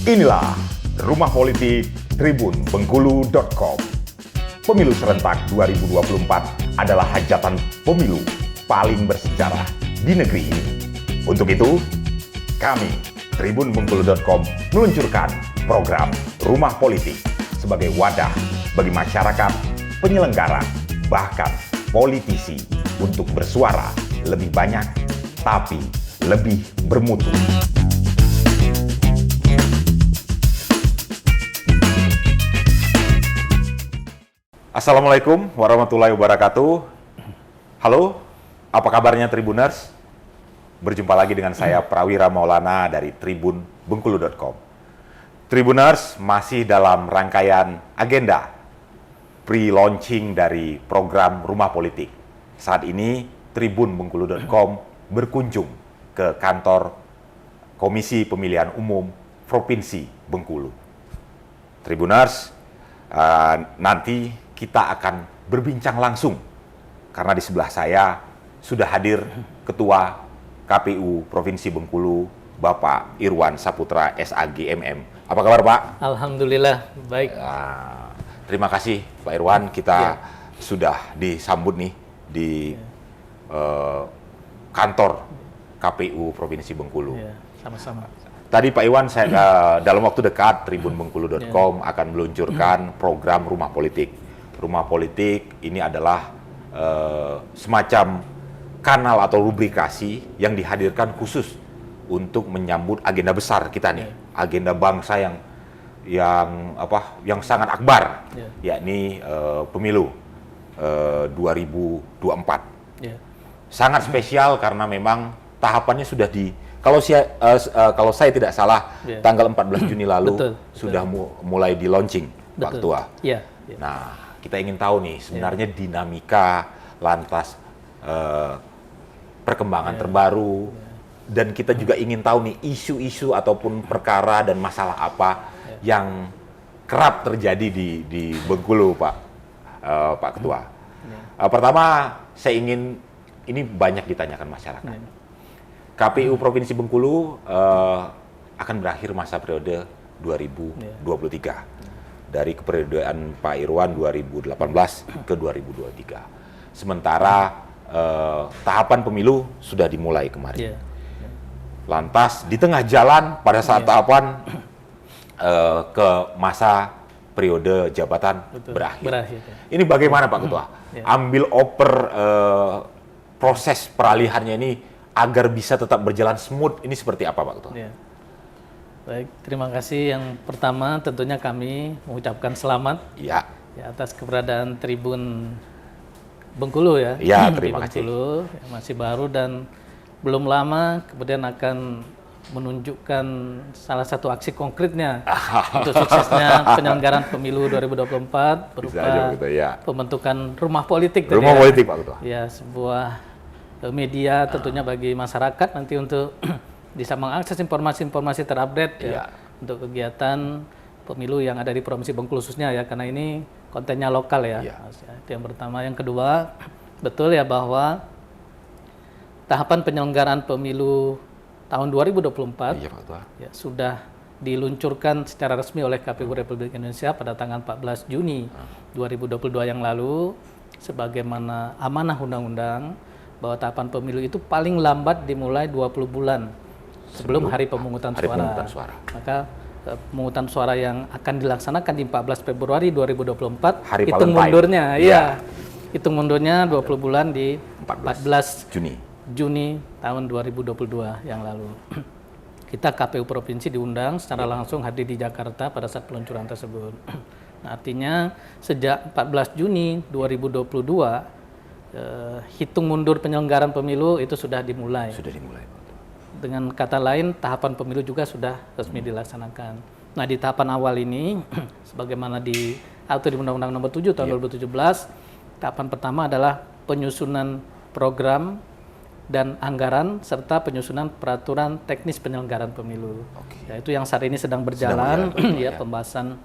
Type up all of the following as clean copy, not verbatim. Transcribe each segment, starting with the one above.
Inilah Rumah Politik tribunbengkulu.com. Pemilu serentak 2024 adalah hajatan pemilu paling bersejarah di negeri ini. Untuk itu, kami tribunbengkulu.com meluncurkan program Rumah Politik sebagai wadah bagi masyarakat, penyelenggara, bahkan politisi untuk bersuara lebih banyak tapi lebih bermutu. Assalamualaikum warahmatullahi wabarakatuh. Halo, apa kabarnya Tribuners? Berjumpa lagi dengan saya Prawira Maulana dari tribunbengkulu.com. Tribuners masih dalam rangkaian agenda pre-launching dari program Rumah Politik. Saat ini tribunbengkulu.com berkunjung ke kantor Komisi Pemilihan Umum Provinsi Bengkulu. Tribuners, nanti kita akan berbincang langsung karena di sebelah saya sudah hadir Ketua KPU Provinsi Bengkulu, Bapak Irwan Saputra SAG MM. Apa kabar Pak? Alhamdulillah, baik. Terima kasih Pak Irwan, kita sudah disambut nih di kantor KPU Provinsi Bengkulu. Ya, sama-sama. Tadi Pak Irwan, saya dalam waktu dekat tribunbengkulu.com akan meluncurkan program Rumah Politik. Rumah Politik ini adalah semacam kanal atau rubrikasi yang dihadirkan khusus untuk menyambut agenda besar kita nih, agenda bangsa yang sangat akbar, yakni pemilu 2024. Sangat spesial karena memang tahapannya sudah kalau saya tidak salah tanggal 14 Juni lalu sudah mulai di launching, Pak Ketua. Nah, kita ingin tahu nih sebenarnya dinamika lantas perkembangan terbaru, dan kita juga ingin tahu nih isu-isu ataupun perkara dan masalah apa yang kerap terjadi di Bengkulu, Pak Ketua. Pertama, saya ingin, ini banyak ditanyakan masyarakat. KPU Provinsi Bengkulu akan berakhir masa periode 2023. Dari keperiodaan Pak Irwan 2018 ke 2023. Sementara tahapan pemilu sudah dimulai kemarin. Lantas di tengah jalan pada saat tahapan ke masa periode jabatan berakhir. Ini bagaimana Pak Ketua? Ambil oper proses peralihannya ini agar bisa tetap berjalan smooth, ini seperti apa Pak Ketua? Baik, terima kasih. Yang pertama tentunya kami mengucapkan selamat atas keberadaan Tribun Bengkulu ya. Iya, terima kasih. Bengkulu masih baru dan belum lama kemudian akan menunjukkan salah satu aksi konkretnya untuk suksesnya penyelenggaraan pemilu 2024 berupa pembentukan Rumah Politik. Rumah Politik Pak Ketua. Ya, sebuah media tentunya bagi masyarakat nanti untuk bisa mengakses informasi-informasi terupdate untuk kegiatan pemilu yang ada di Provinsi Bengkulu khususnya ya, karena ini kontennya lokal ya. Itu yang pertama. Yang kedua, betul ya bahwa tahapan penyelenggaraan pemilu tahun 2024 sudah diluncurkan secara resmi oleh KPU Republik Indonesia pada tanggal 14 Juni 2022 yang lalu, sebagaimana amanah undang-undang bahwa tahapan pemilu itu paling lambat dimulai 20 bulan sebelum hari pemungutan suara. Maka pemungutan suara yang akan dilaksanakan di 14 Februari 2024, hitung mundurnya, hitung mundurnya 20 bulan di 14 Juni tahun 2022 yang lalu. Kita KPU Provinsi diundang secara langsung hadir di Jakarta pada saat peluncuran tersebut. Nah, artinya sejak 14 Juni 2022, hitung mundur penyelenggaraan pemilu itu sudah dimulai. Dengan kata lain, tahapan pemilu juga sudah resmi dilaksanakan. Nah, di tahapan awal ini, sebagaimana diatur di Undang-Undang Nomor 7 tahun 2017, tahapan pertama adalah penyusunan program dan anggaran serta penyusunan peraturan teknis penyelenggaraan pemilu. Yaitu yang saat ini sedang berjalan, pembahasan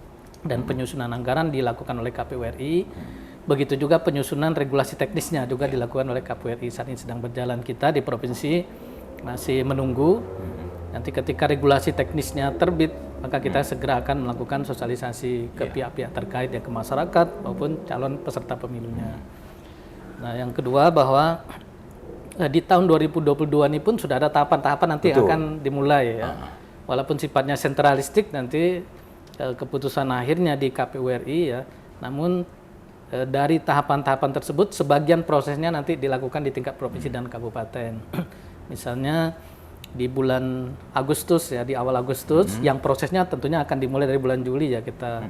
dan penyusunan anggaran dilakukan oleh KPU RI. Begitu juga penyusunan regulasi teknisnya juga dilakukan oleh KPU RI, saat ini sedang berjalan. Kita di provinsi masih menunggu nanti ketika regulasi teknisnya terbit maka kita segera akan melakukan sosialisasi ke pihak-pihak terkait, ya ke masyarakat maupun calon peserta pemilunya. Nah, yang kedua bahwa di tahun 2022 ini pun sudah ada tahapan-tahapan nanti yang akan dimulai ya. Walaupun sifatnya sentralistik nanti keputusan akhirnya di KPU RI ya. Namun dari tahapan-tahapan tersebut sebagian prosesnya nanti dilakukan di tingkat provinsi dan kabupaten. Misalnya di bulan Agustus ya, di awal Agustus yang prosesnya tentunya akan dimulai dari bulan Juli ya, kita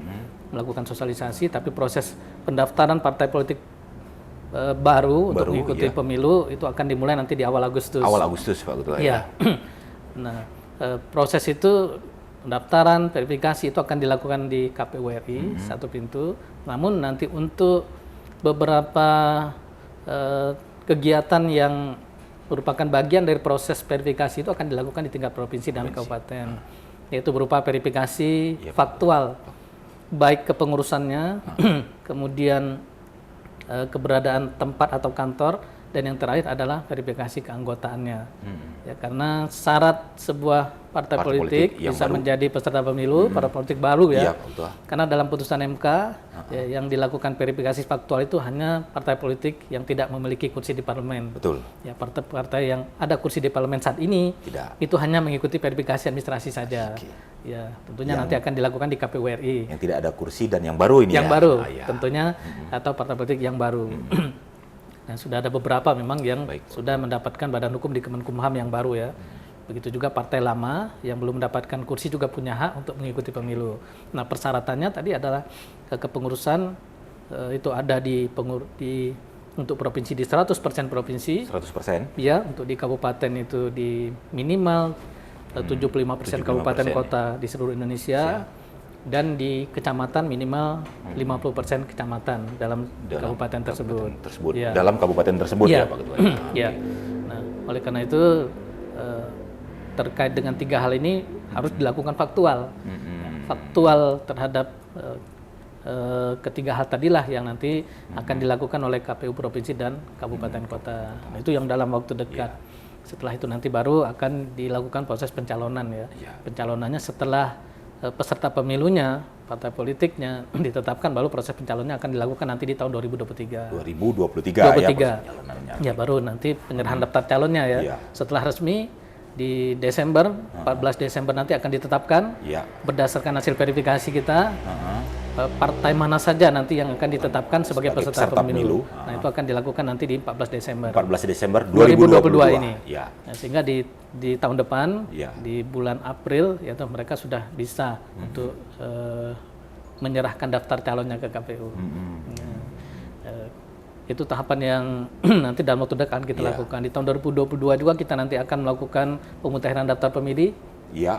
melakukan sosialisasi, tapi proses pendaftaran partai politik baru untuk mengikuti pemilu itu akan dimulai nanti di awal Agustus. Awal Agustus Pak Ketua. Ya. Nah, proses itu pendaftaran, verifikasi itu akan dilakukan di KPU RI satu pintu. Namun nanti untuk beberapa kegiatan yang merupakan bagian dari proses verifikasi itu akan dilakukan di tingkat provinsi dan kabupaten, yaitu berupa verifikasi faktual, baik kepengurusannya, kemudian keberadaan tempat atau kantor, dan yang terakhir adalah verifikasi keanggotaannya. Ya, karena syarat sebuah partai politik bisa menjadi peserta pemilu, partai politik baru ya. Karena dalam putusan MK ya, yang dilakukan verifikasi faktual itu hanya partai politik yang tidak memiliki kursi di parlemen. Betul. Ya, partai-partai yang ada kursi di parlemen saat ini itu hanya mengikuti verifikasi administrasi saja. Ya, tentunya nanti akan dilakukan di KPU RI. Yang tidak ada kursi dan yang baru ini yang baru, tentunya atau partai politik yang baru. Nah, sudah ada beberapa memang yang sudah mendapatkan badan hukum di Kemenkumham yang baru ya. Begitu juga partai lama yang belum mendapatkan kursi juga punya hak untuk mengikuti pemilu. Nah, persyaratannya tadi adalah kepengurusan itu ada untuk provinsi di 100% provinsi. 100%? Ya, untuk di kabupaten itu di minimal 75% kabupaten kota di seluruh Indonesia. Dan di kecamatan minimal 50% kecamatan dalam kabupaten tersebut. Ya. Dalam kabupaten tersebut ya, Pak Ketua. Ya. Nah, oleh karena itu terkait dengan tiga hal ini harus dilakukan faktual. Faktual terhadap ketiga hal tadilah yang nanti akan dilakukan oleh KPU provinsi dan kabupaten kota. Nah, itu yang dalam waktu dekat. Setelah itu nanti baru akan dilakukan proses pencalonan ya. Pencalonannya setelah peserta pemilunya, partai politiknya ditetapkan, baru proses pencalonnya akan dilakukan nanti di tahun 2023. 2023 ya, baru nanti penyerahan daftar calonnya ya. Setelah resmi di Desember, 14 Desember nanti akan ditetapkan berdasarkan hasil verifikasi kita. Partai mana saja nanti yang akan ditetapkan sebagai peserta pemilu. Nah, itu akan dilakukan nanti di 14 Desember. 14 Desember 2022 ini. Ya. Nah, sehingga di tahun depan, di bulan April, yaitu mereka sudah bisa untuk menyerahkan daftar calonnya ke KPU. Itu tahapan yang nanti dalam waktu dekat kita lakukan. Di tahun 2022 juga kita nanti akan melakukan pemutahiran daftar pemilih. Ya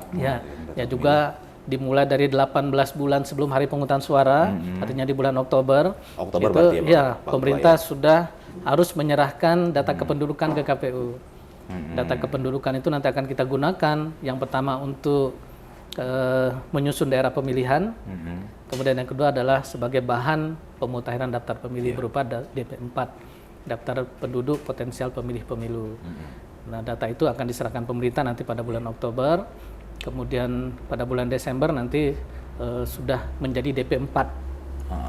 juga dimulai dari 18 bulan sebelum hari pemungutan suara, artinya di bulan Oktober itu pemerintah sudah harus menyerahkan data kependudukan ke KPU. Data kependudukan itu nanti akan kita gunakan yang pertama untuk menyusun daerah pemilihan, kemudian yang kedua adalah sebagai bahan pemutahiran daftar pemilih berupa DP4, daftar penduduk potensial pemilih pemilu. Nah, data itu akan diserahkan pemerintah nanti pada bulan Oktober. Kemudian pada bulan Desember nanti sudah menjadi DP4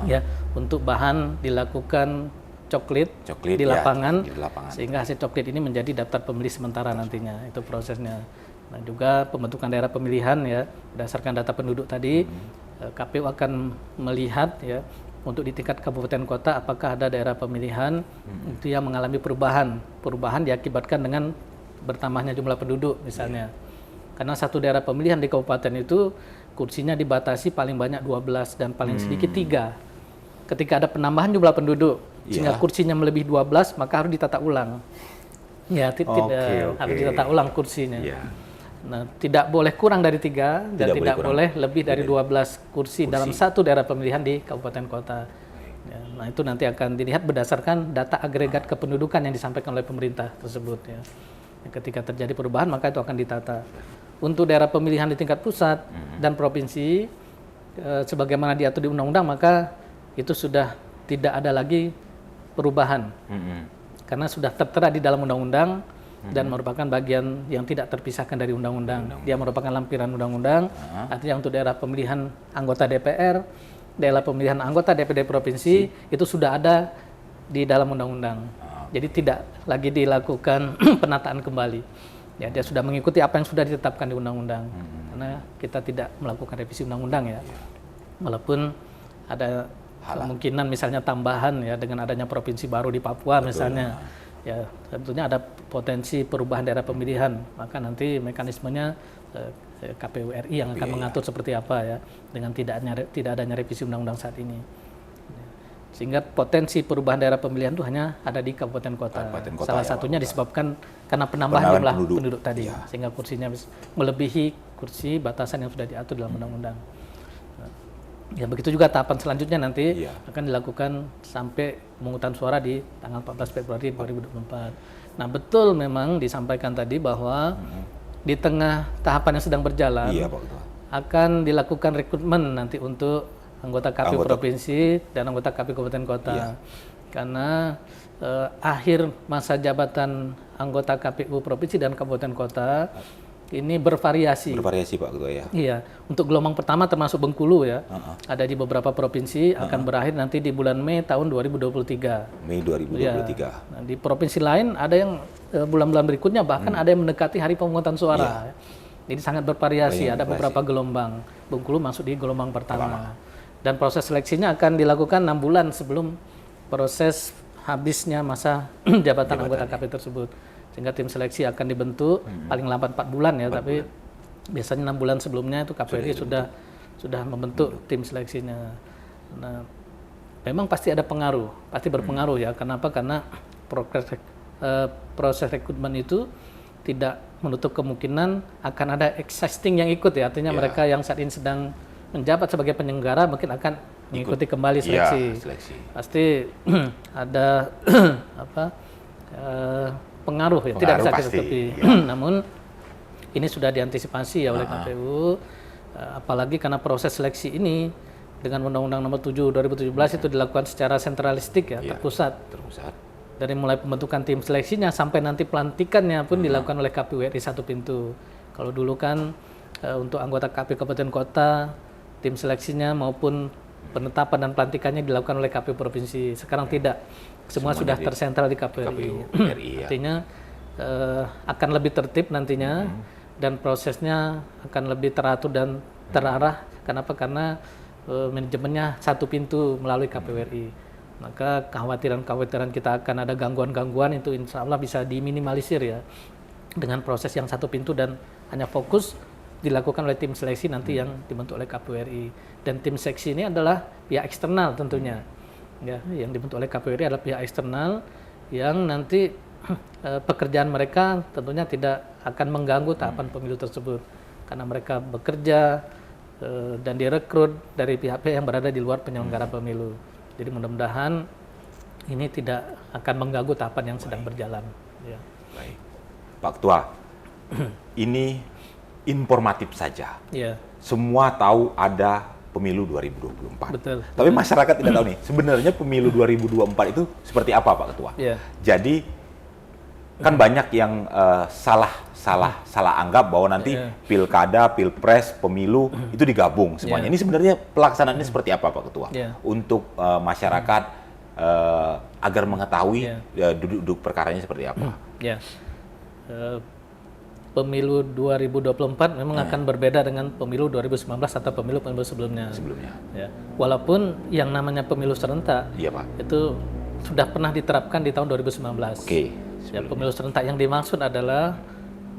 ya, untuk bahan dilakukan coklit di lapangan, sehingga hasil coklit ini menjadi daftar pemilih sementara nantinya, itu prosesnya. Nah, juga pembentukan daerah pemilihan ya berdasarkan data penduduk tadi, KPU akan melihat ya untuk di tingkat kabupaten kota apakah ada daerah pemilihan itu yang mengalami perubahan diakibatkan dengan bertambahnya jumlah penduduk misalnya. Karena satu daerah pemilihan di kabupaten itu kursinya dibatasi paling banyak 12 dan paling sedikit 3. Ketika ada penambahan jumlah penduduk, sehingga kursinya melebihi 12, maka harus ditata ulang. Ya, harus ditata ulang kursinya. Nah, tidak boleh kurang dari 3 dan tidak boleh lebih dari 12 kursi dalam satu daerah pemilihan di kabupaten kota. Ya, nah, itu nanti akan dilihat berdasarkan data agregat kependudukan yang disampaikan oleh pemerintah tersebut. Ya. Ketika terjadi perubahan, maka itu akan ditata. Untuk daerah pemilihan di tingkat pusat dan provinsi, sebagaimana diatur di undang-undang, maka itu sudah tidak ada lagi perubahan. Karena sudah tertera di dalam undang-undang dan merupakan bagian yang tidak terpisahkan dari undang-undang. Dia merupakan lampiran undang-undang. Artinya untuk daerah pemilihan anggota DPR, daerah pemilihan anggota DPD provinsi itu sudah ada di dalam undang-undang. Jadi tidak lagi dilakukan penataan kembali. Ya, dia sudah mengikuti apa yang sudah ditetapkan di undang-undang. Karena kita tidak melakukan revisi undang-undang ya. Walaupun ada kemungkinan misalnya tambahan ya dengan adanya provinsi baru di Papua misalnya. Ya, tentunya ada potensi perubahan daerah pemilihan. Maka nanti mekanismenya KPU RI yang akan mengatur seperti apa ya dengan tidak adanya revisi undang-undang saat ini. Sehingga potensi perubahan daerah pemilihan itu hanya ada di kabupaten kota. Salah satunya disebabkan karena penambahan jumlah penduduk tadi, sehingga kursinya melebihi kursi batasan yang sudah diatur dalam undang-undang. Ya begitu juga tahapan selanjutnya nanti akan dilakukan sampai pemungutan suara di tanggal 14 Februari 2024. Nah betul memang disampaikan tadi bahwa di tengah tahapan yang sedang berjalan akan dilakukan rekrutmen nanti untuk anggota KPU provinsi dan anggota KPU kabupaten kota. Karena akhir masa jabatan anggota KPU provinsi dan kabupaten kota ini bervariasi. Bervariasi Pak Ketua ya. Iya, untuk gelombang pertama termasuk Bengkulu ya. Ada di beberapa provinsi akan berakhir nanti di bulan Mei tahun 2023. Mei 2023. Ya. Nah, di provinsi lain ada yang bulan-bulan berikutnya bahkan ada yang mendekati hari pemungutan suara. Jadi sangat bervariasi, ada beberapa gelombang. Bengkulu masuk di gelombang pertama. Dan proses seleksinya akan dilakukan 6 bulan sebelum proses habisnya masa jabatan anggota KPU tersebut. Sehingga tim seleksi akan dibentuk paling lambat 4 bulan ya, tapi biasanya 6 bulan sebelumnya itu KPU RI sudah membentuk tim seleksinya. Nah, memang pasti ada pengaruh, pasti berpengaruh ya. Kenapa? Karena proses rekrutmen itu tidak menutup kemungkinan akan ada existing yang ikut ya, artinya mereka yang saat ini sedang menjabat sebagai penyelenggara mungkin akan mengikuti kembali seleksi. Pasti ada pengaruh ya, tidak bisa ditutupi. Namun ini sudah diantisipasi ya oleh KPU, apalagi karena proses seleksi ini dengan Undang-Undang Nomor 7 2017 itu dilakukan secara sentralistik ya, terpusat. Dari mulai pembentukan tim seleksinya sampai nanti pelantikannya pun dilakukan oleh KPU RI satu pintu. Kalau dulu kan untuk anggota KPU kabupaten kota tim seleksinya maupun penetapan dan pelantikannya dilakukan oleh KPU provinsi. Sekarang tidak, semua sudah tersentral di KPU RI. Artinya akan lebih tertib nantinya dan prosesnya akan lebih teratur dan terarah. Kenapa? Karena manajemennya satu pintu melalui KPU RI. Maka kekhawatiran kita akan ada gangguan-gangguan itu insya Allah bisa diminimalisir ya dengan proses yang satu pintu dan hanya fokus dilakukan oleh tim seleksi nanti yang dibentuk oleh KPU RI. Dan tim seleksi ini adalah pihak eksternal tentunya. Ya, yang dibentuk oleh KPU RI adalah pihak eksternal yang nanti pekerjaan mereka tentunya tidak akan mengganggu tahapan pemilu tersebut. Karena mereka bekerja dan direkrut dari pihak-pihak yang berada di luar penyelenggara pemilu. Jadi mudah-mudahan ini tidak akan mengganggu tahapan yang sedang berjalan. Ya. Baik. Pak Ketua, ini informatif saja. Semua tahu ada pemilu 2024. Betul. Tapi masyarakat tidak tahu nih, sebenarnya pemilu 2024 itu seperti apa Pak Ketua? Jadi kan banyak yang salah anggap bahwa nanti pilkada, pilpres, pemilu itu digabung semuanya. Ini sebenarnya pelaksanaannya seperti apa Pak Ketua? Untuk masyarakat agar mengetahui duduk perkaranya seperti apa? Pemilu 2024 memang akan berbeda dengan pemilu 2019 atau pemilu sebelumnya. Ya. Walaupun yang namanya pemilu serentak itu sudah pernah diterapkan di tahun 2019. Ya, pemilu serentak yang dimaksud adalah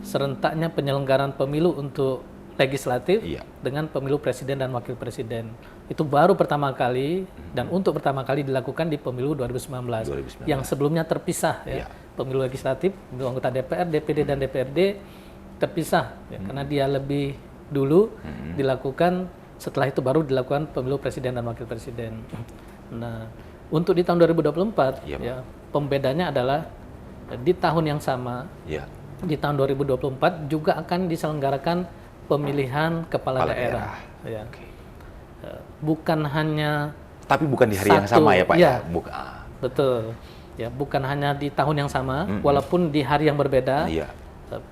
serentaknya penyelenggaraan pemilu untuk legislatif dengan pemilu presiden dan wakil presiden. Itu baru pertama kali dan untuk pertama kali dilakukan di pemilu 2019. Yang sebelumnya terpisah ya. Pemilu legislatif, pemilu anggota DPR, DPD dan DPRD terpisah ya, karena dia lebih dulu dilakukan, setelah itu baru dilakukan pemilu presiden dan wakil presiden. Nah, untuk di tahun 2024 ya, pembedanya adalah di tahun yang sama, di tahun 2024 juga akan diselenggarakan pemilihan kepala daerah. Ya. Bukan hanya tapi bukan di hari yang sama ya Pak ya? Betul. ya bukan hanya di tahun yang sama, walaupun di hari yang berbeda.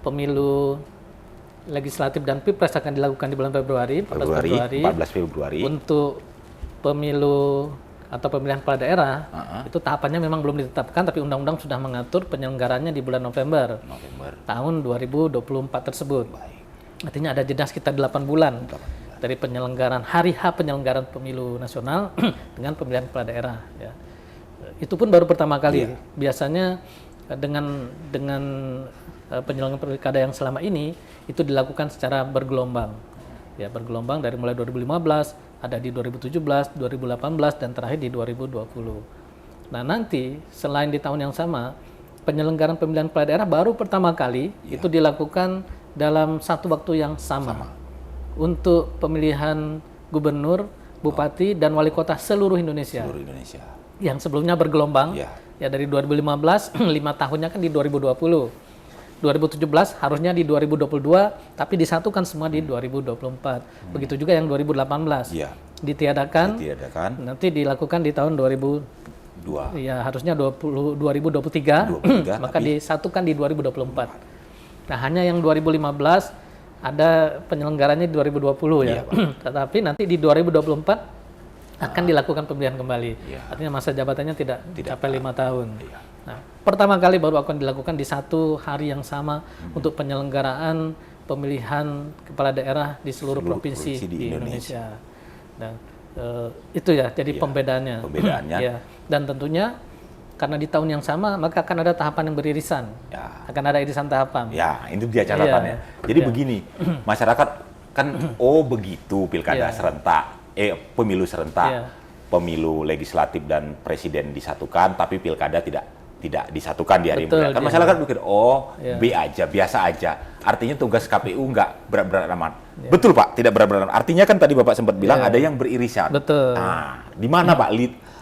Pemilu legislatif dan pilpres akan dilakukan di bulan Februari, 14 Februari. Untuk pemilu atau pemilihan kepala daerah, itu tahapannya memang belum ditetapkan, tapi undang-undang sudah mengatur penyelenggarannya di bulan November tahun 2024 tersebut. Artinya ada jeda sekitar 8 bulan dari penyelenggaran hari H penyelenggaran pemilu nasional dengan pemilihan kepala daerah. Ya. Itu pun baru pertama kali. Biasanya dengan penyelenggaraan pilkada yang selama ini itu dilakukan secara bergelombang. Ya, bergelombang dari mulai 2015, ada di 2017, 2018 dan terakhir di 2020. Nah, nanti selain di tahun yang sama, penyelenggaraan pemilihan kepala daerah baru pertama kali itu dilakukan dalam satu waktu yang sama. Untuk pemilihan gubernur, bupati dan wali kota seluruh Indonesia. Yang sebelumnya bergelombang. Ya dari 2015, 5 tahunnya kan di 2020. 2017 harusnya di 2022, tapi disatukan semua di 2024. Begitu juga yang 2018. Ditiadakan, nanti dilakukan di tahun 2002. Ya, harusnya 2023, maka disatukan di 2024. Nah, hanya yang 2015 ada penyelenggaranya di 2020 ya. Tetapi nanti di 2024 akan dilakukan pemilihan kembali. Artinya masa jabatannya tidak sampai 5 tahun. Nah, pertama kali baru akan dilakukan di satu hari yang sama untuk penyelenggaraan pemilihan kepala daerah di seluruh provinsi di Indonesia. Nah, itu ya, jadi pembedaannya. Ya. Dan tentunya karena di tahun yang sama, maka akan ada tahapan yang beririsan. Akan ada irisan tahapan. Ya, itu dia catatannya. Jadi begini, masyarakat kan, begitu pilkada serentak, pemilu serentak, pemilu legislatif dan presiden disatukan, tapi pilkada tidak disatukan di hari yang berbeda. Kan masyarakat pikir, B aja, biasa aja. Artinya tugas KPU nggak berat-berat amat. Betul Pak, tidak berat-berat amat. Artinya kan tadi Bapak sempat bilang ada yang beririsan. Nah, di mana Pak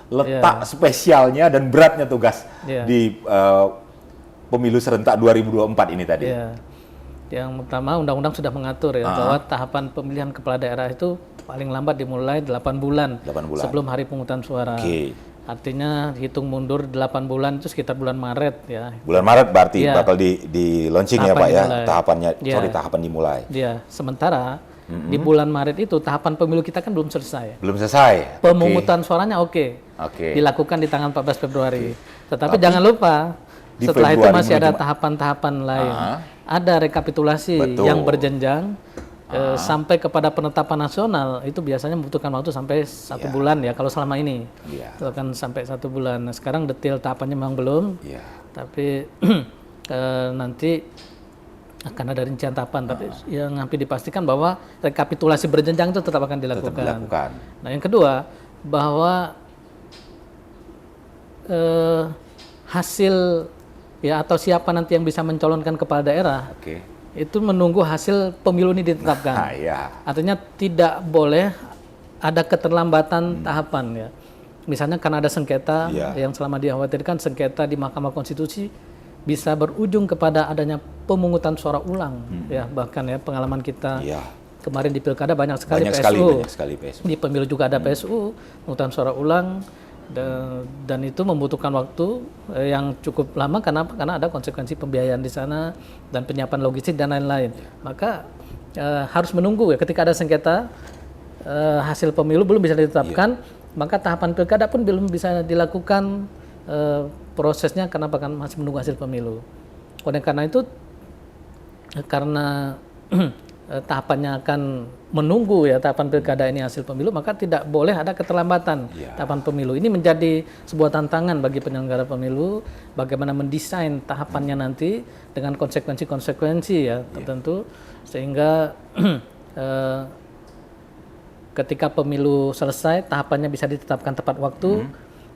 letak spesialnya dan beratnya tugas di pemilu serentak 2024 ini tadi? Yang pertama, undang-undang sudah mengatur bahwa tahapan pemilihan kepala daerah itu paling lambat dimulai 8 bulan sebelum hari pemungutan suara. Artinya hitung mundur 8 bulan itu sekitar bulan Maret ya. Bulan Maret berarti bakal di launching ya Pak ya, tahapannya, tahapan dimulai. Sementara di bulan Maret itu tahapan pemilu kita kan belum selesai. Pemungutan suaranya dilakukan di tanggal 14 Februari. Tetapi jangan lupa setelah itu masih ada tahapan-tahapan lain. Ada rekapitulasi yang berjenjang. Sampai kepada penetapan nasional itu biasanya membutuhkan waktu sampai 1 bulan ya kalau selama ini itu akan sampai 1 bulan. Nah, sekarang detail tahapannya memang belum, tapi nanti akan ada rincian tahapan. Tapi yang hampir dipastikan bahwa rekapitulasi berjenjang itu tetap akan dilakukan. Nah, yang kedua bahwa hasil ya atau siapa nanti yang bisa mencalonkan kepala daerah. Itu menunggu hasil pemilu ini ditetapkan. Artinya tidak boleh ada keterlambatan tahapan ya. Misalnya karena ada sengketa yang selama dikhawatirkan sengketa di Mahkamah Konstitusi bisa berujung kepada adanya pemungutan suara ulang ya, bahkan ya pengalaman kita kemarin di pilkada banyak sekali PSU. Di pemilu juga ada PSU pemungutan suara ulang. Dan itu membutuhkan waktu yang cukup lama karena ada konsekuensi pembiayaan di sana dan penyiapan logistik dan lain-lain. Maka harus menunggu ya ketika ada sengketa hasil pemilu belum bisa ditetapkan, maka tahapan pilkada pun belum bisa dilakukan prosesnya karena masih menunggu hasil pemilu. Oleh karena itu karena tahapannya akan menunggu ya tahapan pilkada ini hasil pemilu, maka tidak boleh ada keterlambatan tahapan pemilu. Ini menjadi sebuah tantangan bagi penyelenggara pemilu bagaimana mendesain tahapannya nanti dengan konsekuensi-konsekuensi ya tertentu sehingga ketika pemilu selesai tahapannya bisa ditetapkan tepat waktu,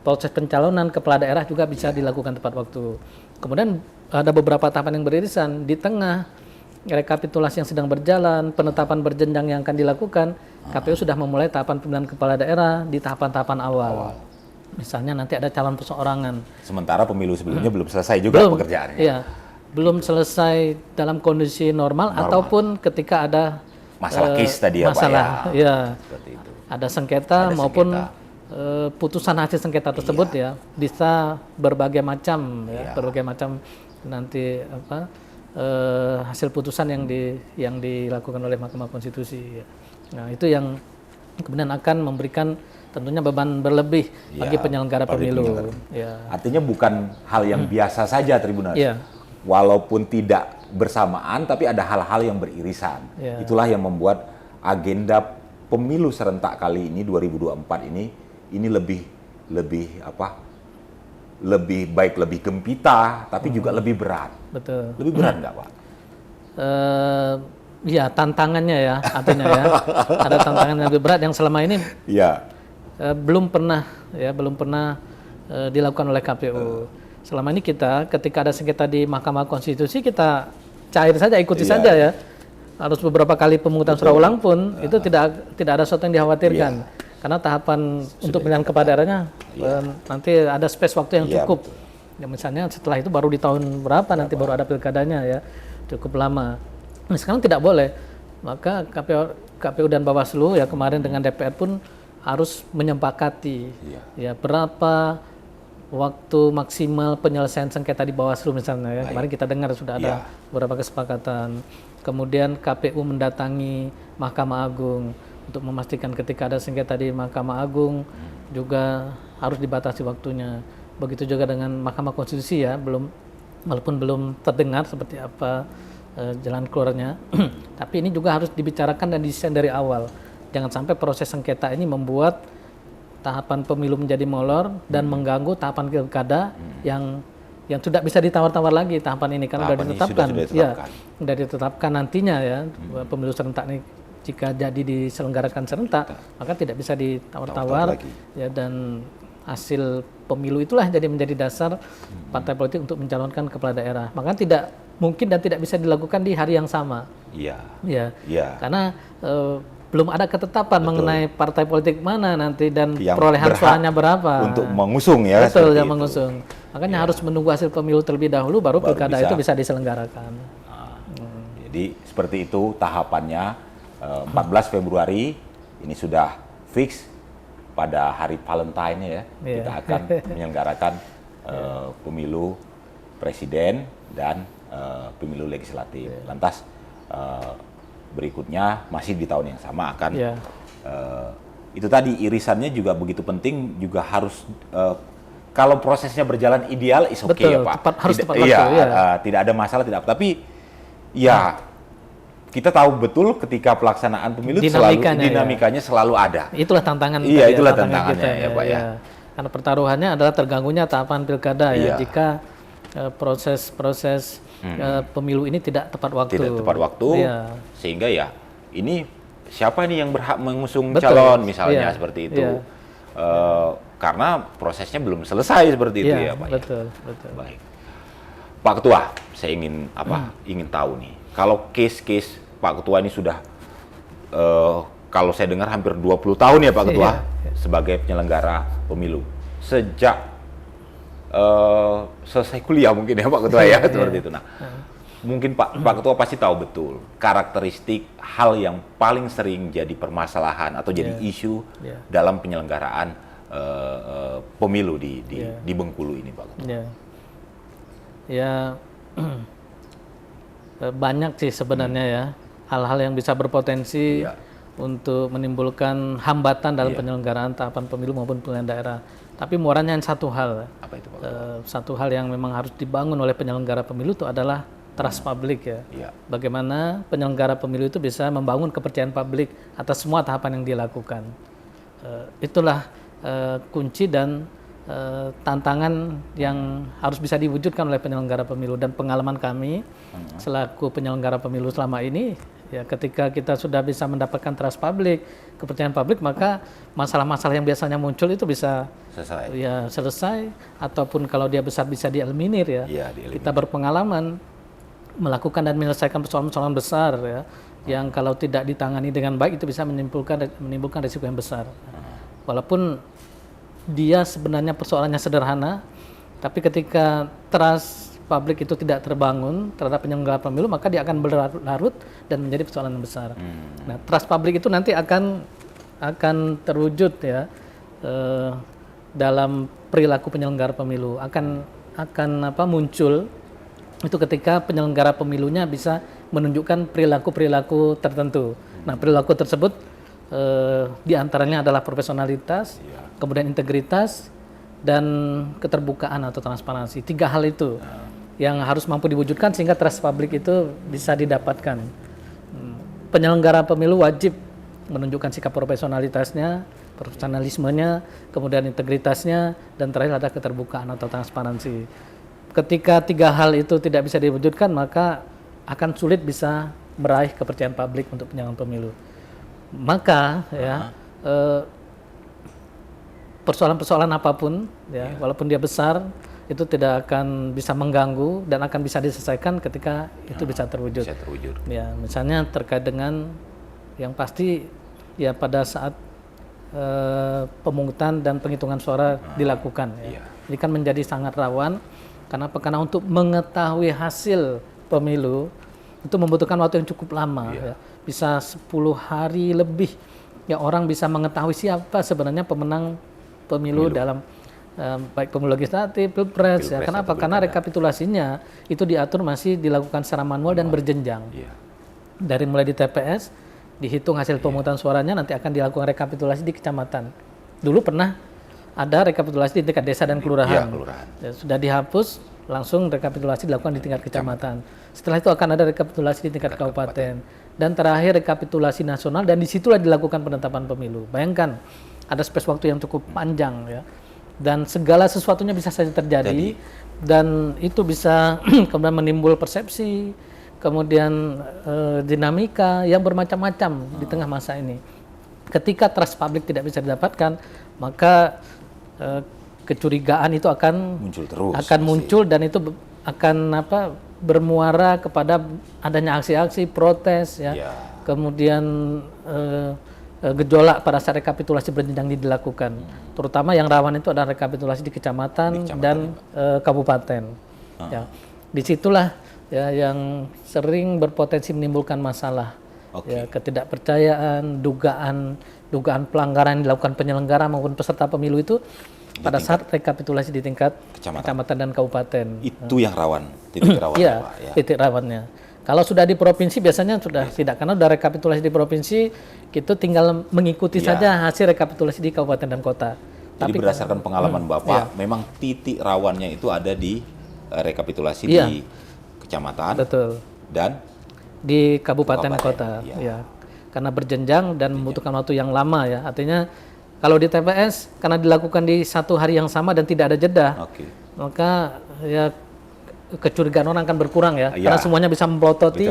proses pencalonan kepala daerah juga bisa dilakukan tepat waktu. Kemudian ada beberapa tahapan yang beririsan di tengah rekapitulasi yang sedang berjalan, penetapan berjenjang yang akan dilakukan, KPU sudah memulai tahapan pemilihan kepala daerah di tahapan-tahapan awal. Misalnya nanti ada calon perseorangan. Sementara pemilu sebelumnya belum selesai juga pekerjaannya. Iya, belum selesai dalam kondisi normal. Ataupun ketika ada masalah case tadi ya Pak ya. Iya, ada sengketa maupun putusan hasil sengketa tersebut ya bisa berbagai macam ya, berbagai macam nanti hasil putusan yang dilakukan oleh Mahkamah Konstitusi. Ya. Nah itu yang kemudian akan memberikan tentunya beban berlebih bagi penyelenggara pemilu. Ya. Artinya bukan hal yang biasa saja Tribuners. Walaupun tidak bersamaan, tapi ada hal-hal yang beririsan. Itulah yang membuat agenda pemilu serentak kali ini 2024 ini lebih baik, lebih gempita, tapi juga lebih berat. Betul. Lebih berat nggak, Pak? Ya tantangannya ya, artinya ya ada tantangan yang lebih berat yang selama ini belum pernah dilakukan oleh KPU. Selama ini kita ketika ada sengketa di Mahkamah Konstitusi kita cair saja, ikuti saja ya. Harus beberapa kali pemungutan suara ulang pun itu tidak ada sesuatu yang dikhawatirkan. Karena tahapan untuk pemilihan kepala daerahnya nanti ada space waktu yang cukup. Ya, misalnya setelah itu baru di tahun berapa nanti baru ada pilkadanya ya, cukup lama. Nah, sekarang tidak boleh. Maka KPU dan Bawaslu ya kemarin dengan DPR pun harus menyepakati ya berapa waktu maksimal penyelesaian sengketa di Bawaslu misalnya ya. Kemarin kita dengar sudah ada beberapa kesepakatan. Kemudian KPU mendatangi Mahkamah Agung untuk memastikan ketika ada sengketa di Mahkamah Agung juga harus dibatasi waktunya. Begitu juga dengan Mahkamah Konstitusi ya, walaupun belum terdengar seperti apa jalan keluarnya, tapi ini juga harus dibicarakan dan didesain dari awal. Jangan sampai proses sengketa ini membuat tahapan pemilu menjadi molor dan mengganggu tahapan pilkada yang tidak bisa ditawar-tawar lagi tahapan ini karena sudah ditetapkan nantinya ya pemilu serentak ini. Jika jadi diselenggarakan serentak, maka tidak bisa ditawar-tawar ya, dan hasil pemilu itulah jadi menjadi dasar partai politik untuk mencalonkan kepala daerah. Maka tidak mungkin dan tidak bisa dilakukan di hari yang sama. Karena belum ada ketetapan mengenai partai politik mana nanti dan yang perolehan suaranya berapa untuk mengusung ya. Betul, yang mengusung. Makanya harus menunggu hasil pemilu terlebih dahulu baru pilkada itu bisa diselenggarakan. Jadi seperti itu tahapannya. 14 Februari ini sudah fix pada hari Valentine ya, kita akan menyelenggarakan pemilu presiden dan pemilu legislatif. Lantas berikutnya masih di tahun yang sama akan itu tadi irisannya juga begitu penting, juga harus kalau prosesnya berjalan ideal is okay ya Pak. Harus tepat waktu, tidak ada masalah, tidak. Kita tahu betul ketika pelaksanaan pemilu dinamikanya selalu ada. Itulah tantangan. Itulah tantangannya kita, ya Pak ya. Karena pertaruhannya adalah terganggunya tahapan pilkada ya jika proses pemilu ini tidak tepat waktu. Sehingga ya ini siapa nih yang berhak mengusung calon misalnya seperti itu. Karena prosesnya belum selesai seperti itu ya Pak. Betul. Baik. Pak Ketua, saya ingin tahu nih. Kalau case Pak Ketua ini sudah, kalau saya dengar hampir 20 tahun ya Pak Ketua sebagai penyelenggara pemilu. Sejak selesai kuliah mungkin ya Pak Ketua seperti itu. Nah, mungkin Pak Ketua pasti tahu betul karakteristik hal yang paling sering jadi permasalahan atau jadi isu dalam penyelenggaraan pemilu di Bengkulu ini Pak Ketua. Banyak sih sebenarnya ya hal-hal yang bisa berpotensi untuk menimbulkan hambatan dalam penyelenggaraan tahapan pemilu maupun pemilihan daerah. Tapi muaranya satu hal. Apa itu Pak? Satu hal yang memang harus dibangun oleh penyelenggara pemilu itu adalah trust publik ya. Bagaimana penyelenggara pemilu itu bisa membangun kepercayaan publik atas semua tahapan yang dilakukan. Itulah kunci dan tantangan yang harus bisa diwujudkan oleh penyelenggara pemilu. Dan pengalaman kami selaku penyelenggara pemilu selama ini ya, ketika kita sudah bisa mendapatkan trust publik, kepercayaan publik, maka masalah-masalah yang biasanya muncul itu bisa selesai ataupun kalau dia besar bisa dieliminir ya. Kita berpengalaman melakukan dan menyelesaikan persoalan-persoalan besar ya, yang kalau tidak ditangani dengan baik itu bisa menimbulkan risiko yang besar. Walaupun dia sebenarnya persoalannya sederhana, tapi ketika trust publik itu tidak terbangun terhadap penyelenggara pemilu, maka dia akan berlarut-larut dan menjadi persoalan yang besar. Nah, trust publik itu nanti akan terwujud ya dalam perilaku penyelenggara pemilu akan muncul itu ketika penyelenggara pemilunya bisa menunjukkan perilaku tertentu. Nah, perilaku tersebut diantaranya adalah profesionalitas, kemudian integritas, dan keterbukaan atau transparansi. 3 hal itu yang harus mampu diwujudkan sehingga trust publik itu bisa didapatkan. Penyelenggara pemilu wajib menunjukkan sikap profesionalitasnya, profesionalismenya, kemudian integritasnya, dan terakhir ada keterbukaan atau transparansi. Ketika 3 hal itu tidak bisa diwujudkan, maka akan sulit bisa meraih kepercayaan publik untuk penyelenggaraan pemilu. Maka persoalan-persoalan apapun, walaupun dia besar, itu tidak akan bisa mengganggu dan akan bisa diselesaikan ketika itu bisa terwujud. Ya, misalnya terkait dengan yang pasti ya pada saat pemungutan dan penghitungan suara dilakukan. Ini kan menjadi sangat rawan karena untuk mengetahui hasil pemilu itu membutuhkan waktu yang cukup lama, bisa 10 hari lebih ya orang bisa mengetahui siapa sebenarnya pemenang pemilu. Dalam baik pemilu legislatif, pilpres. Ya. Kenapa? Karena rekapitulasinya itu diatur masih dilakukan secara manual dan berjenjang. Dari mulai di TPS dihitung hasil pemungutan suaranya, nanti akan dilakukan rekapitulasi di kecamatan. Dulu pernah ada rekapitulasi di tingkat desa dan kelurahan. Ya, sudah dihapus, langsung rekapitulasi dilakukan di tingkat kecamatan. Setelah itu akan ada rekapitulasi di tingkat kabupaten. Dan terakhir rekapitulasi nasional, dan disitulah dilakukan penetapan pemilu. Bayangkan, ada space waktu yang cukup panjang ya. Dan segala sesuatunya bisa saja terjadi. Dan itu bisa kemudian menimbul persepsi, kemudian dinamika yang bermacam-macam di tengah masa ini. Ketika trust publik tidak bisa didapatkan, maka kecurigaan itu akan muncul dan itu akan bermuara kepada adanya aksi-aksi protes kemudian gejolak pada saat rekapitulasi berjenjang dilakukan, terutama yang rawan itu adalah rekapitulasi di kecamatan dan kabupaten. Ya, disitulah ya yang sering berpotensi menimbulkan masalah. Ya, ketidakpercayaan, dugaan pelanggaran yang dilakukan penyelenggara maupun peserta pemilu itu pada saat rekapitulasi di tingkat kecamatan dan kabupaten. Itu yang rawan, titik rawan. Iya, titik rawannya. Kalau sudah di provinsi biasanya sudah tidak, karena sudah rekapitulasi di provinsi, kita tinggal mengikuti saja hasil rekapitulasi di kabupaten dan kota. Jadi berdasarkan pengalaman Bapak, memang titik rawannya itu ada di rekapitulasi di kecamatan dan di kabupaten kota. Ya. Karena berjenjang dan membutuhkan waktu yang lama ya. Artinya kalau di TPS karena dilakukan di satu hari yang sama dan tidak ada jeda, maka ya kecurigaan orang akan berkurang ya. Karena semuanya bisa memplototi,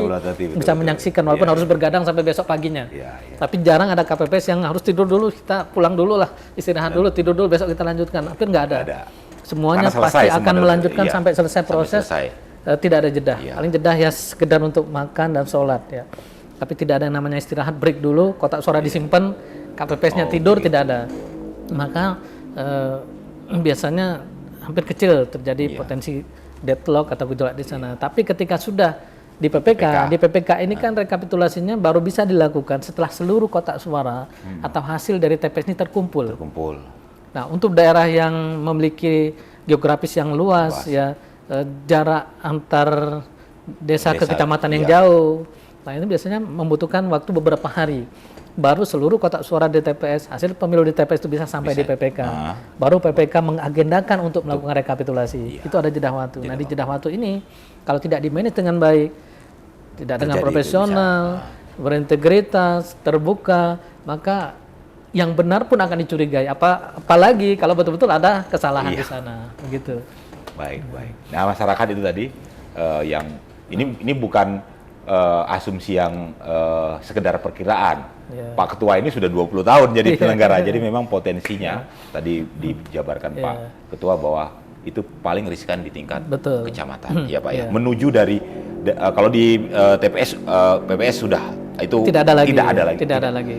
bisa menyaksikan walaupun harus bergadang sampai besok paginya. Tapi jarang ada KPPS yang harus tidur dulu, kita pulang dulu lah, istirahat dulu, tidur dulu, besok kita lanjutkan. Hampir nggak ada. Semuanya pasti akan melanjutkan sampai selesai proses. Tidak ada jeda. Paling jeda ya sekedar untuk makan dan sholat ya. Tapi tidak ada yang namanya istirahat, break dulu, kotak suara disimpan, KPPS-nya tidur, tidak ada. Maka biasanya hampir kecil terjadi potensi deadlock atau gejolak di sana. Tapi ketika sudah di PPK ini kan rekapitulasinya baru bisa dilakukan setelah seluruh kotak suara atau hasil dari TPS ini terkumpul. Nah, untuk daerah yang memiliki geografis yang luas. Ya, jarak antar desa ke kecamatan yang jauh. Nah, ini biasanya membutuhkan waktu beberapa hari. Baru seluruh kotak suara di TPS, hasil pemilu di TPS itu bisa sampai di PPK. Baru PPK mengagendakan untuk melakukan rekapitulasi. Itu ada jeda waktu. Nah, di jeda waktu ini kalau tidak di-manage dengan baik, tidak dengan profesional, berintegritas, terbuka, maka yang benar pun akan dicurigai. Apalagi kalau betul-betul ada kesalahan di sana, begitu. Baik. Nah, masyarakat itu tadi yang ini bukan asumsi yang sekedar perkiraan. Pak Ketua ini sudah 20 tahun jadi penyelenggara, jadi memang potensinya tadi dijabarkan Pak Ketua bahwa itu paling riskan di tingkat kecamatan, ya Pak ya. Menuju dari kalau di PPS sudah itu tidak ada lagi.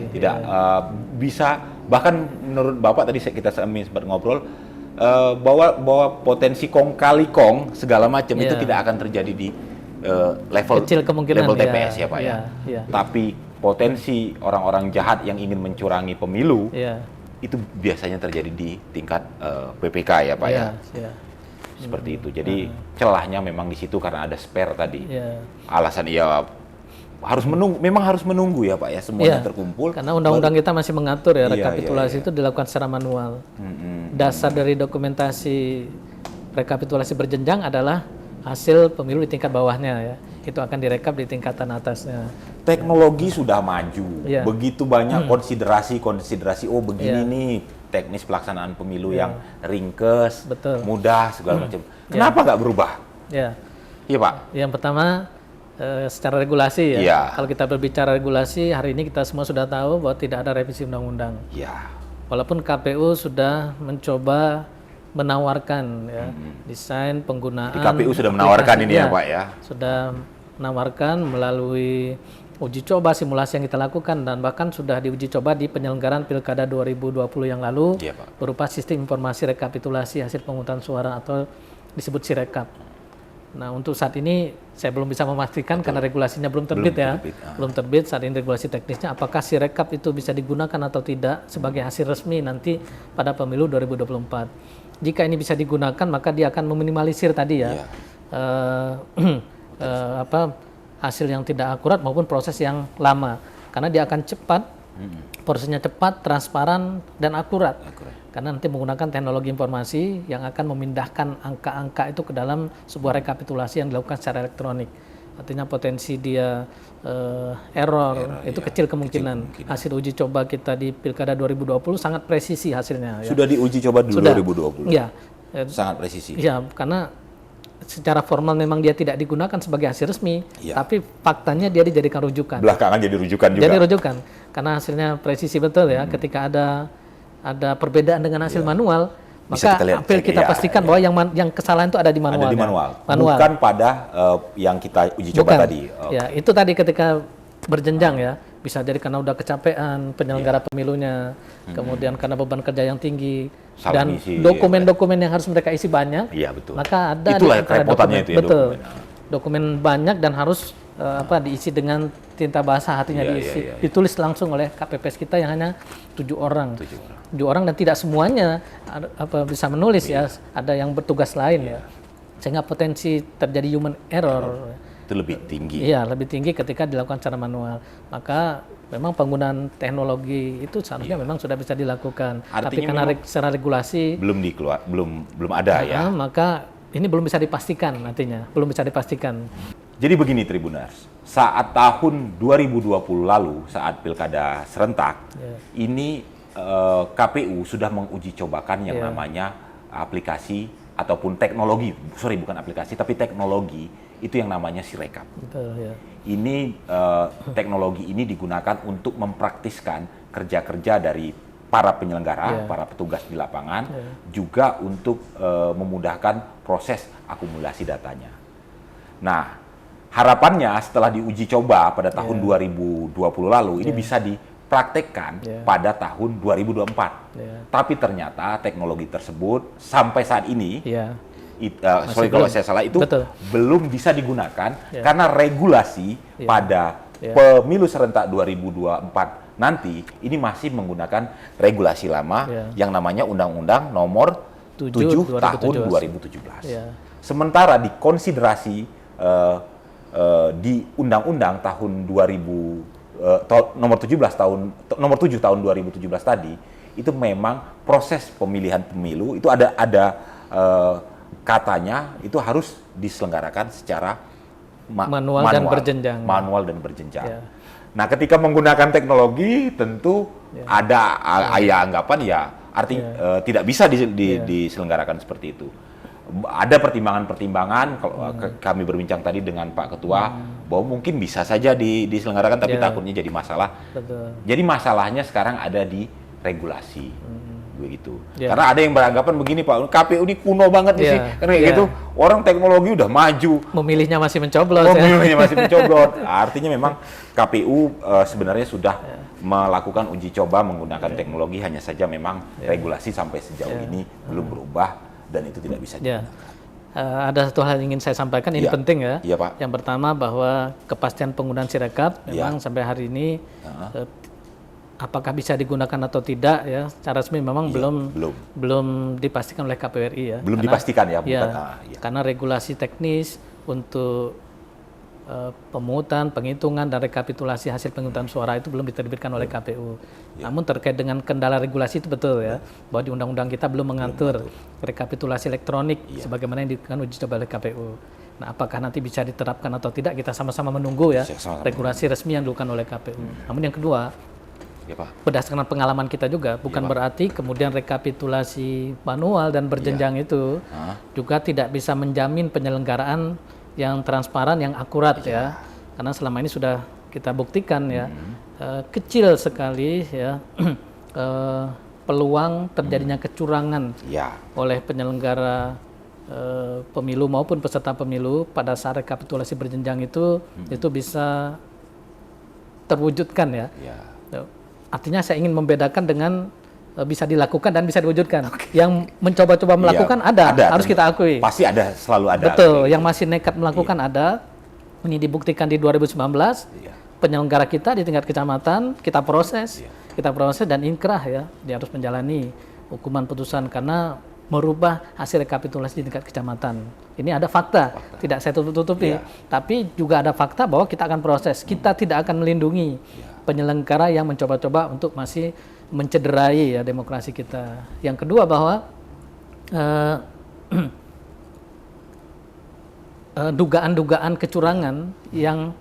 Bisa, bahkan menurut Bapak tadi kita sempat ngobrol bahwa potensi kong kali kong segala macam itu tidak akan terjadi di level TPS ya Pak ya. Tapi potensi orang-orang jahat yang ingin mencurangi pemilu itu biasanya terjadi di tingkat PPK ya Pak ya. Ya. Seperti itu. Jadi celahnya memang di situ karena ada spare tadi. Ya. Alasan ia harus menunggu, memang harus menunggu ya Pak ya semuanya terkumpul. Karena undang-undang kita masih mengatur ya, Iya, rekapitulasi itu dilakukan secara manual. Dasar dari dokumentasi rekapitulasi berjenjang adalah hasil pemilu di tingkat bawahnya ya. Itu akan direkap di tingkatan atasnya. Teknologi sudah maju, Iya. begitu banyak konsiderasi. Oh begini nih teknis pelaksanaan pemilu yang ringkes, Betul. mudah segala macam. Kenapa nggak berubah? Ya. Iya Pak. Yang pertama secara regulasi ya. Iya. Kalau kita berbicara regulasi, hari ini kita semua sudah tahu bahwa tidak ada revisi undang-undang. Ya. Walaupun KPU sudah mencoba menawarkan ya, desain penggunaan. Di KPU sudah menawarkan ini ya Pak ya. Sudah menawarkan melalui uji coba simulasi yang kita lakukan dan bahkan sudah diuji coba di penyelenggaraan Pilkada 2020 yang lalu Iya, Pak. berupa sistem informasi rekapitulasi hasil pemungutan suara atau disebut Sirekap. Nah, untuk saat ini saya belum bisa memastikan karena regulasinya belum terbit ya. Belum terbit saat ini regulasi teknisnya apakah Sirekap itu bisa digunakan atau tidak sebagai hasil resmi nanti pada pemilu 2024. Jika ini bisa digunakan maka dia akan meminimalisir tadi ya. Hasil yang tidak akurat maupun proses yang lama karena dia akan cepat, prosesnya cepat, transparan dan akurat. Karena nanti menggunakan teknologi informasi yang akan memindahkan angka-angka itu ke dalam sebuah rekapitulasi yang dilakukan secara elektronik. Artinya potensi dia error itu kecil kemungkinan. Hasil uji coba kita di Pilkada 2020 sangat presisi hasilnya. Ya. Sudah diuji coba dulu 2020. Iya. Sangat presisi. Iya, karena secara formal memang dia tidak digunakan sebagai hasil resmi, tapi faktanya dia dijadikan rujukan. Belakangan jadi rujukan juga. Jadi rujukan, karena hasilnya presisi betul ya. Ketika ada perbedaan dengan hasil manual, Bisa maka kita kita pastikan bahwa yang kesalahan itu ada di manual. Ada di manual. Bukan pada yang kita uji coba tadi. Ya, itu tadi ketika berjenjang ya. Bisa jadi karena udah kecapean penyelenggara pemilunya, kemudian karena beban kerja yang tinggi, dan dokumen-dokumen yang harus mereka isi banyak. Iya, betul. Maka ada itulah di antara repotannya itu ya, dokumen banyak dan harus diisi dengan tinta basah, artinya ditulis langsung oleh KPPS kita yang hanya 7 orang. 7 orang dan tidak semuanya bisa menulis ya, ada yang bertugas lain ya. Sehingga potensi terjadi human error itu lebih tinggi. Iya, lebih tinggi ketika dilakukan secara manual. Maka memang penggunaan teknologi itu seharusnya memang sudah bisa dilakukan. Artinya tapi karena secara regulasi belum ada ya. Maka ini belum bisa dipastikan nantinya, belum bisa dipastikan. Jadi begini Tribuners, saat tahun 2020 lalu saat Pilkada serentak, ini KPU sudah menguji cobakan yang namanya aplikasi ataupun teknologi, bukan aplikasi tapi teknologi itu yang namanya Sirekap. Betul, ya. Ini teknologi ini digunakan untuk mempraktiskan kerja-kerja dari para penyelenggara, para petugas di lapangan, juga untuk memudahkan proses akumulasi datanya. Nah, harapannya setelah diuji coba pada tahun 2020 lalu, ini bisa dipraktekkan pada tahun 2024. Tapi ternyata teknologi tersebut sampai saat ini, kalau saya salah itu belum bisa digunakan karena regulasi pada pemilu serentak 2024 nanti ini masih menggunakan regulasi lama yang namanya Undang-Undang Nomor 7 Tahun 2017. Sementara di konsiderasi di Undang-Undang tahun Nomor 7 tahun 2017 tadi itu memang proses pemilihan pemilu itu ada katanya itu harus diselenggarakan secara manual dan berjenjang. Manual dan berjenjang. Nah, ketika menggunakan teknologi tentu ada anggapan tidak bisa diselenggarakan seperti itu. Ada pertimbangan-pertimbangan kalau kami berbincang tadi dengan Pak Ketua bahwa mungkin bisa saja diselenggarakan tapi takutnya jadi masalah. Betul. Jadi masalahnya sekarang ada di regulasi. Begitu. Karena ada yang beranggapan begini Pak, KPU ini kuno banget sih. Karena gitu, orang teknologi udah maju. Memilihnya masih mencoblos. Masih mencoblos. Artinya memang KPU sebenarnya sudah melakukan uji coba menggunakan teknologi, hanya saja memang regulasi sampai sejauh ini belum berubah dan itu tidak bisa. Ada satu hal yang ingin saya sampaikan, ini penting ya. Iya, Pak. Yang pertama bahwa kepastian penggunaan Sirekap memang sampai hari ini apakah bisa digunakan atau tidak ya, secara resmi memang belum dipastikan oleh KPU RI ya. Belum dipastikan ya, bukan? Karena regulasi teknis untuk pemungutan, penghitungan dan rekapitulasi hasil penghitungan suara itu belum diterbitkan oleh KPU. Namun terkait dengan kendala regulasi itu betul ya, bahwa di undang-undang kita belum mengatur rekapitulasi elektronik sebagaimana yang dilakukan uji coba oleh KPU. Nah, apakah nanti bisa diterapkan atau tidak, kita sama-sama menunggu ya regulasi resmi yang dilakukan oleh KPU. Namun yang kedua, berdasarkan pengalaman kita juga, bukan berarti kemudian rekapitulasi manual dan berjenjang itu juga tidak bisa menjamin penyelenggaraan yang transparan, yang akurat ya. Karena selama ini sudah kita buktikan ya, kecil sekali ya peluang terjadinya kecurangan oleh penyelenggara pemilu maupun peserta pemilu pada saat rekapitulasi berjenjang itu bisa terwujudkan ya. Artinya saya ingin membedakan dengan bisa dilakukan dan bisa diwujudkan. Yang mencoba-coba melakukan ada, harus kita akui. Pasti ada, selalu ada. Betul, yang masih nekat melakukan ada. Ini dibuktikan di 2019. Penyelenggara kita di tingkat kecamatan kita proses dan inkrah ya, dia harus menjalani hukuman putusan karena merubah hasil rekapitulasi di tingkat kecamatan. Ini ada fakta. Tidak saya tutup-tutupi, tapi juga ada fakta bahwa kita akan proses. Kita tidak akan melindungi penyelenggara yang mencoba-coba untuk masih mencederai ya demokrasi kita. Yang kedua bahwa dugaan-dugaan kecurangan yang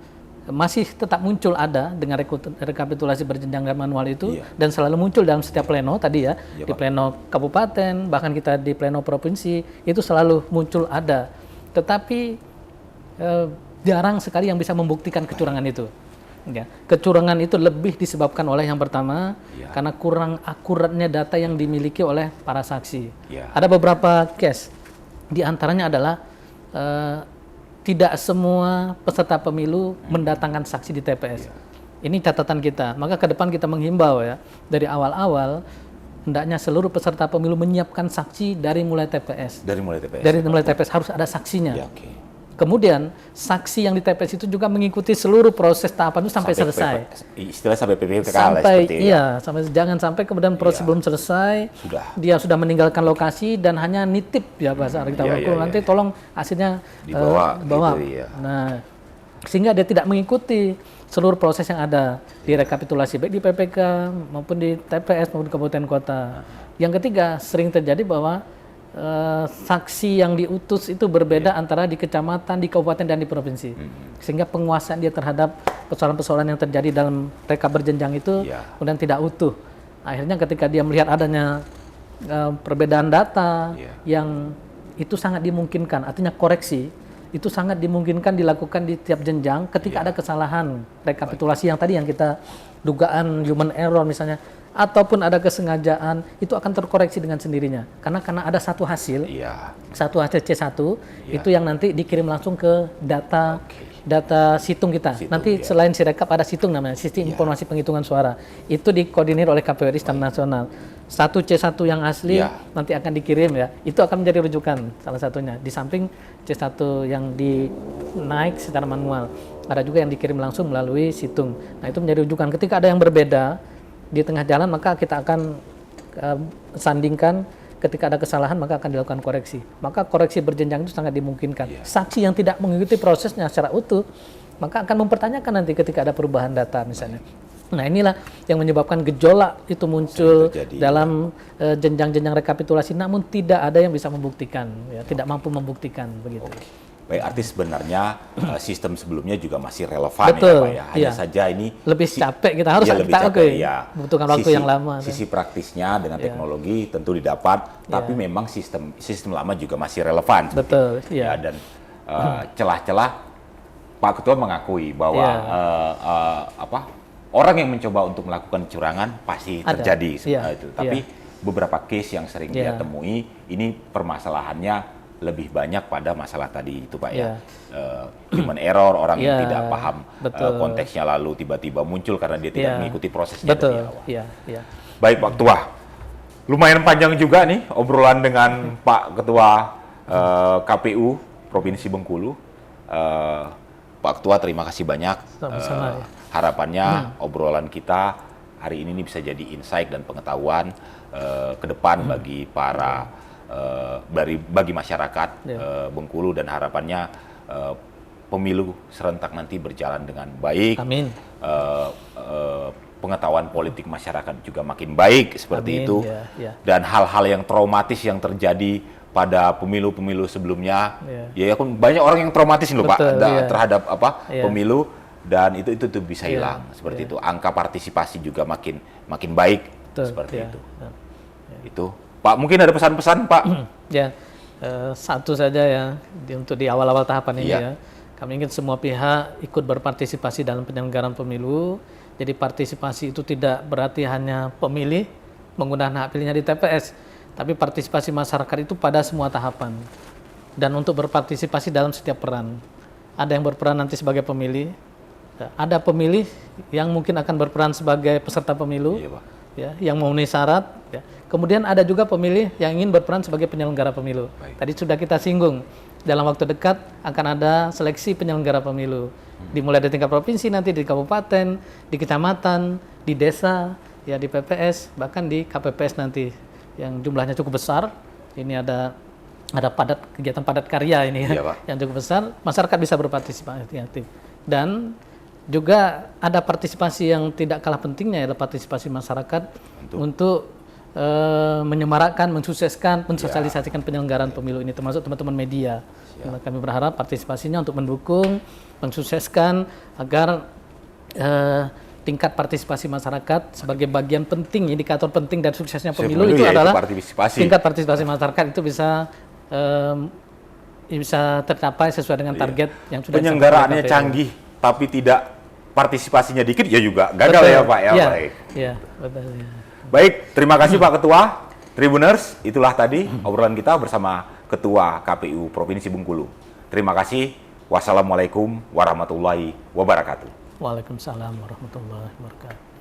masih tetap muncul ada dengan rekapitulasi berjenjang dan manual itu dan selalu muncul dalam setiap pleno tadi ya, di pleno kabupaten, bahkan kita di pleno provinsi itu selalu muncul ada. Tetapi jarang sekali yang bisa membuktikan kecurangan itu. Ya, kecurangan itu lebih disebabkan oleh yang pertama karena kurang akuratnya data yang dimiliki oleh para saksi. Ada beberapa case, di antaranya adalah tidak semua peserta pemilu mendatangkan saksi di TPS. Ini catatan kita. Maka ke depan kita menghimbau ya, dari awal-awal hendaknya seluruh peserta pemilu menyiapkan saksi dari mulai TPS. Dari mulai TPS harus ada saksinya. Kemudian saksi yang di TPS itu juga mengikuti seluruh proses tahapan itu sampai selesai. Istilahnya sampai PPK jangan sampai kemudian proses belum selesai, dia sudah meninggalkan lokasi dan hanya nitip ya bahasa kita nanti tolong hasilnya dibawa. Nah, sehingga dia tidak mengikuti seluruh proses yang ada di rekapitulasi baik di PPK maupun di TPS maupun di kabupaten kota. Yang ketiga, sering terjadi bahwa saksi yang diutus itu berbeda antara di kecamatan, di kabupaten dan di provinsi, sehingga penguasaan dia terhadap persoalan-persoalan yang terjadi dalam rekap berjenjang itu kemudian tidak utuh. Akhirnya ketika dia melihat adanya perbedaan data yang itu sangat dimungkinkan, artinya koreksi itu sangat dimungkinkan dilakukan di tiap jenjang ketika ada kesalahan rekapitulasi yang tadi yang kita dugaan human error misalnya, ataupun ada kesengajaan, itu akan terkoreksi dengan sendirinya. Karena ada satu hasil, satu hasil C1, itu yang nanti dikirim langsung ke data situng kita. Nanti selain Sirekap ada situng namanya, Sistem Informasi Penghitungan Suara. Itu dikoordinir oleh KPU RI secara nasional. Satu C1 yang asli nanti akan dikirim ya, itu akan menjadi rujukan salah satunya. Di samping C1 yang naik secara manual, ada juga yang dikirim langsung melalui situng. Nah itu menjadi rujukan. Ketika ada yang berbeda di tengah jalan, maka kita akan sandingkan. Ketika ada kesalahan maka akan dilakukan koreksi. Maka koreksi berjenjang itu sangat dimungkinkan. Saksi yang tidak mengikuti prosesnya secara utuh maka akan mempertanyakan nanti ketika ada perubahan data misalnya. Nah inilah yang menyebabkan gejolak itu muncul dalam jenjang-jenjang rekapitulasi, namun tidak ada yang bisa membuktikan, ya, tidak mampu membuktikan begitu. Baik, arti sebenarnya sistem sebelumnya juga masih relevan ya Pak ya. Hanya saja ini lebih capek, kita harus butuhkan waktu yang lama. Sisi praktisnya dengan teknologi tentu didapat, tapi memang sistem lama juga masih relevan. Betul. Ya, dan celah-celah Pak Ketua mengakui bahwa orang yang mencoba untuk melakukan kecurangan pasti terjadi itu. Tapi beberapa case yang sering dia temui ini permasalahannya lebih banyak pada masalah tadi itu Pak human error, orang yang tidak paham konteksnya lalu tiba-tiba muncul karena dia tidak mengikuti prosesnya dari awal. Baik Pak Ketua, lumayan panjang juga nih obrolan dengan Pak Ketua KPU Provinsi Bengkulu. Pak Ketua terima kasih banyak. Harapannya obrolan kita hari ini bisa jadi insight dan pengetahuan ke depan bagi para bagi masyarakat Bengkulu, dan harapannya pemilu serentak nanti berjalan dengan baik. Amin. Pengetahuan politik masyarakat juga makin baik seperti Amin, itu. ya. Dan hal-hal yang traumatis yang terjadi pada pemilu-pemilu sebelumnya, ya kan banyak orang yang traumatis loh Pak terhadap pemilu, dan itu bisa hilang seperti itu. Angka partisipasi juga makin baik seperti itu. Itu Pak, mungkin ada pesan-pesan Pak? Ya, satu saja ya untuk di awal-awal tahapan ini ya. Kami ingin semua pihak ikut berpartisipasi dalam penyelenggaraan pemilu. Jadi partisipasi itu tidak berarti hanya pemilih menggunakan hak pilihnya di TPS, tapi partisipasi masyarakat itu pada semua tahapan. Dan untuk berpartisipasi dalam setiap peran. Ada yang berperan nanti sebagai pemilih, ada pemilih yang mungkin akan berperan sebagai peserta pemilu, ya, yang memenuhi syarat. Ya. Kemudian ada juga pemilih yang ingin berperan sebagai penyelenggara pemilu. Tadi sudah kita singgung, dalam waktu dekat akan ada seleksi penyelenggara pemilu. Dimulai dari tingkat provinsi, nanti di kabupaten, di kecamatan, di desa, ya di PPS, bahkan di KPPS nanti yang jumlahnya cukup besar. Ini ada kegiatan padat karya ini ya, yang cukup besar. Masyarakat bisa berpartisipasi aktif. Dan juga ada partisipasi yang tidak kalah pentingnya, adalah partisipasi masyarakat untuk menyemarakkan, mensukseskan, mensosialisasikan penyelenggaraan pemilu ini, termasuk teman-teman media. Kami berharap partisipasinya untuk mendukung, mensukseskan agar tingkat partisipasi masyarakat sebagai bagian penting, indikator penting dari suksesnya pemilu itu adalah tingkat partisipasi masyarakat itu bisa tercapai sesuai dengan target yang sudah penyelenggaraannya canggih, tapi tidak partisipasinya dikit, ya juga gagal. Betul. Ya Pak ya. Baik. Ya, betul. Ya. Baik, terima kasih Pak Ketua. Tribuners, itulah tadi obrolan kita bersama Ketua KPU Provinsi Bengkulu. Terima kasih. Wassalamualaikum warahmatullahi wabarakatuh. Waalaikumsalam warahmatullahi wabarakatuh.